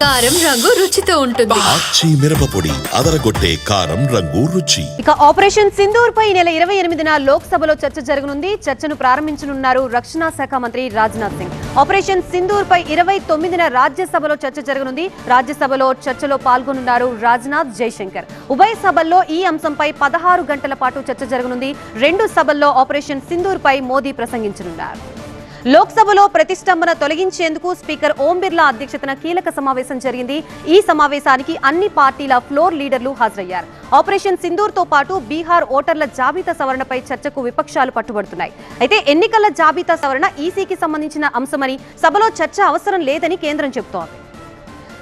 కారం రంగు రుచితో ఉంటుంది. ఆచి మిరపపొడి అదరగొట్టే కారం రంగు రుచి. ఇక ఆపరేషన్ సింధూర్ పై నెల 28న లోక్సభలో చర్చ జరగనుంది. చర్చను ప్రారంభించనున్నారు రక్షణ శాఖ మంత్రి రాజ్నాథ్ సింగ్. ఆపరేషన్ సింధూర్ పై 29న రాజ్యసభలో చర్చ జరగనుంది. రాజ్యసభలో చర్చలో పాల్గొనున్నారు రాజ్నాథ్, జైశంకర్. ఉభయ సభల్లో ఈ అంశంపై 16 గంటల పాటు చర్చ జరగనుంది. రెండు సభల్లో ఆపరేషన్ సింధూర్ పై మోదీ ప్రసంగించనున్నారు. లోక్సభలో ప్రతిష్టంభన తొలగించేందుకు స్పీకర్ ఓం బిర్లా అధ్యక్షతన కీలక సమావేశం జరిగింది. ఈ సమావేశానికి అన్ని పార్టీల ఫ్లోర్ లీడర్లు హాజరయ్యారు. ఆపరేషన్ సింధూర్ తో పాటు బీహార్ ఓటర్ల జాబితా సవరణపై చర్చకు విపక్షాలు పట్టుబడుతున్నాయి. అయితే ఎన్నికల జాబితా సవరణ ఈసీకి సంబంధించిన అంశమని, సభలో చర్చ అవసరం లేదని కేంద్రం చెబుతోంది.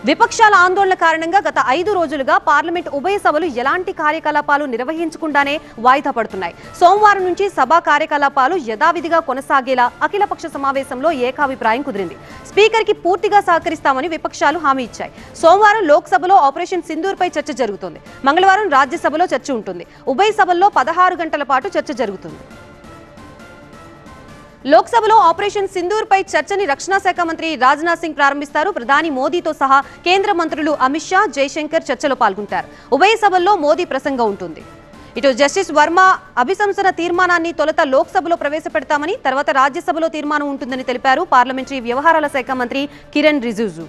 విపక్షాల ఆందోళన కారణంగా గత 5 రోజులుగా పార్లమెంట్ ఉభయ సభలు ఎలాంటి కార్యకలాపాలు నిర్వహించకుండానే వాయిదా పడుతున్నాయి. సోమవారం నుంచి సభా కార్యకలాపాలు యథావిధిగా కొనసాగేలా అఖిలపక్ష సమావేశంలో ఏకాభిప్రాయం కుదిరింది. స్పీకర్ కి పూర్తిగా సహకరిస్తామని విపక్షాలు హామీ ఇచ్చాయి. సోమవారం లోక్సభలో ఆపరేషన్ సింధూర్ పై చర్చ జరుగుతుంది. మంగళవారం రాజ్యసభలో చర్చ ఉంటుంది. ఉభయ సభల్లో 16 గంటల పాటు చర్చ జరుగుతుంది. లోక్సభలో ఆపరేషన్ సింధూర్ పై చర్చని రక్షణ శాఖ మంత్రి రాజ్నాథ్ సింగ్ ప్రారంభిస్తారు. ప్రధాని మోదీతో సహా కేంద్ర మంత్రులు అమిత్ షా, జైశంకర్ చర్చలో పాల్గొంటారు. ఉభయ సభల్లో మోదీ ప్రసంగం ఉంటుంది. ఇటు జస్టిస్ వర్మ అభిశంసన తీర్మానాన్ని తొలుత లోక్సభలో ప్రవేశపెడతామని, తర్వాత రాజ్యసభలో తీర్మానం ఉంటుందని తెలిపారు పార్లమెంటరీ వ్యవహారాల శాఖ మంత్రి కిరణ్ రిజిజు.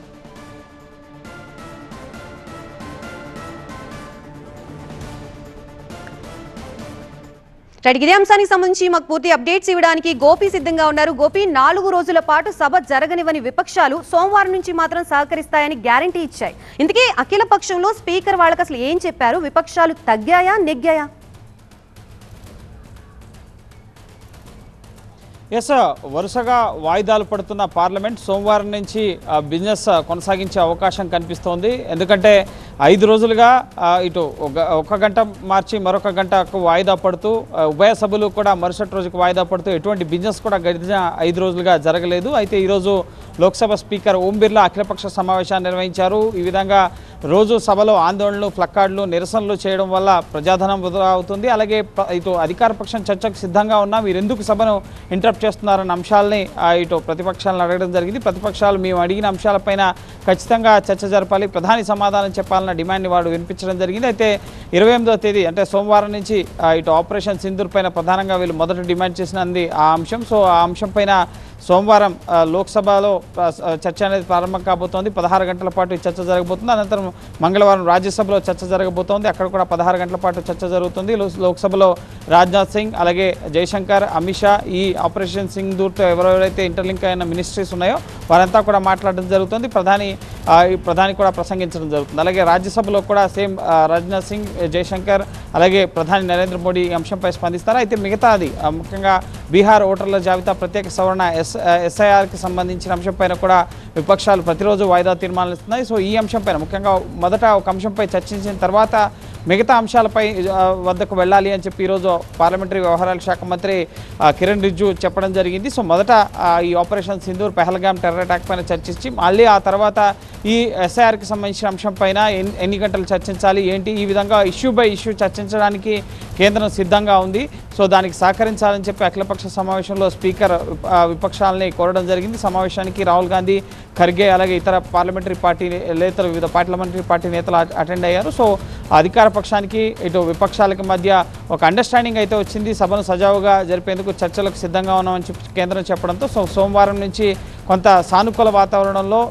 ఇదే అంశానికి సంబంధించి మాకు పూర్తి అప్డేట్స్ ఇవ్వడానికి గోపి సిద్ధంగా ఉన్నారు. గోపి, 4 రోజుల పాటు సభ జరగనివని విపక్షాలు సోమవారం నుంచి మాత్రం సహకరిస్తాయని గ్యారంటీ ఇచ్చాయి. ఇందుకే అఖిల పక్షంలో స్పీకర్ వాళ్ళకి అసలు ఏం చెప్పారు? విపక్షాలు తగ్గాయా, నెగ్గాయా? ఎస్, వరుసగా వాయిదాలు పడుతున్న పార్లమెంట్ సోమవారం నుంచి బిజినెస్ కొనసాగించే అవకాశం కనిపిస్తోంది. ఎందుకంటే 5 రోజులుగా ఇటు ఒక గంట మార్చి మరొక గంటకు వాయిదా పడుతూ, ఉభయ సభలు కూడా మరుసటి రోజుకు వాయిదా పడుతూ ఎటువంటి బిజినెస్ కూడా గడిచిన 5 రోజులుగా జరగలేదు. అయితే ఈరోజు లోక్సభ స్పీకర్ ఓం బిర్లా అఖిలపక్ష సమావేశాన్ని నిర్వహించారు. ఈ విధంగా రోజు సభలో ఆందోళనలు, ప్లక్కార్డులు, నిరసనలు చేయడం వల్ల ప్రజాధనం వృధా అవుతుంది. అలాగే ఇటు అధికార పక్షం చర్చకు సిద్ధంగా ఉన్నా మీరెందుకు సభను ఇంటరప్ట్ చేస్తున్నారన్న అంశాలని ఇటు ప్రతిపక్షాలను అడగడం జరిగింది. ప్రతిపక్షాలు మేము అడిగిన అంశాలపైన ఖచ్చితంగా చర్చ జరపాలి, ప్రధాని సమాధానం చెప్పాలన్న డిమాండ్ని వాడు వినిపించడం జరిగింది. అయితే 28వ తేదీ అంటే సోమవారం నుంచి ఇటు ఆపరేషన్ సింధూర్ పైన ప్రధానంగా వీళ్ళు మొదట డిమాండ్ చేసినది ఆ అంశం. సో ఆ అంశం పైన సోమవారం లోక్సభలో చర్చ అనేది ప్రారంభం కాబోతోంది. 16 గంటల పాటు ఈ చర్చ జరగబోతుంది. అనంతరం మంగళవారం రాజ్యసభలో చర్చ జరగబోతోంది. అక్కడ కూడా 16 గంటల పాటు చర్చ జరుగుతుంది. లోక్సభలో రాజ్నాథ్ సింగ్, అలాగే జైశంకర్, అమిత్ షా, ఈ ఆపరేషన్ సింధూర్తో ఎవరెవరైతే ఇంటర్లింక్ అయిన మినిస్ట్రీస్ ఉన్నాయో వారంతా కూడా మాట్లాడడం జరుగుతుంది. ప్రధాని కూడా ప్రసంగించడం జరుగుతుంది. అలాగే రాజ్యసభలో కూడా సేమ్ రాజ్నాథ్ సింగ్, జైశంకర్, అలాగే ప్రధాని నరేంద్ర మోడీ ఈ అంశంపై స్పందిస్తారు. అయితే మిగతాది ముఖ్యంగా బీహార్ ఓటర్ల జాబితా ప్రత్యేక సవరణ ఎస్ఐఆర్కి సంబంధించిన అంశంపైన కూడా విపక్షాలు ప్రతిరోజు వాయిదా తీర్మానాలు ఇస్తున్నాయి. సో ఈ అంశంపైన ముఖ్యంగా మొదట ఒక అంశంపై చర్చించిన తర్వాత మిగతా అంశాలపై వద్దకు వెళ్ళాలి అని చెప్పి ఈరోజు పార్లమెంటరీ వ్యవహారాల శాఖ మంత్రి కిరణ్ రిజిజు చెప్పడం జరిగింది. సో మొదట ఈ operation Sindoor, Pahalgam terror attack పైన చర్చించి మళ్ళీ ఆ తర్వాత ఈ ఎస్ఐఆర్కి సంబంధించిన అంశం పైన ఎన్ని గంటలు చర్చించాలి ఏంటి, ఈ విధంగా ఇష్యూ బై ఇష్యూ చర్చించడానికి కేంద్రం సిద్ధంగా ఉంది. సో దానికి సహకరించాలని చెప్పి అఖిలపక్ష సమావేశంలో స్పీకర్ విపక్షాలని కోరడం జరిగింది. సమావేశానికి రాహుల్ గాంధీ, ఖర్గే, అలాగే ఇతర పార్లమెంటరీ పార్టీ నేతలు, వివిధ పార్లమెంటరీ పార్టీ నేతలు అటెండ్ అయ్యారు. సో అధికార పక్షానికి ఇటు విపక్షాలకి మధ్య ఒక అండర్స్టాండింగ్ అయితే వచ్చింది. సభను సజావుగా జరిపేందుకు చర్చలకు సిద్ధంగా ఉన్నామని చెప్పి కేంద్రం చెప్పడంతో సోమవారం నుంచి కొంత సానుకూల వాతావరణంలో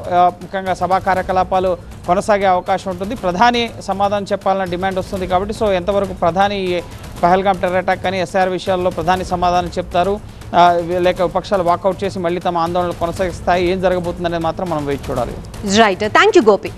ముఖ్యంగా సభా కార్యకలాపాలు కొనసాగే అవకాశం ఉంటుంది. ప్రధాని సమాధానం చెప్పాలన్న డిమాండ్ వస్తుంది కాబట్టి సో ఎంతవరకు ప్రధాని పహల్గాం టెర్రర్ అటాక్ కానీ ఎస్ఐఆర్ విషయాల్లో ప్రధాని సమాధానం చెప్తారు, లేక విపక్షాలు వాకౌట్ చేసి మళ్ళీ తమ ఆందోళనలు కొనసాగిస్తాయి, ఏం జరగబోతుందనేది మాత్రం మనం వేచి చూడాలి. Right, thank you Gopi.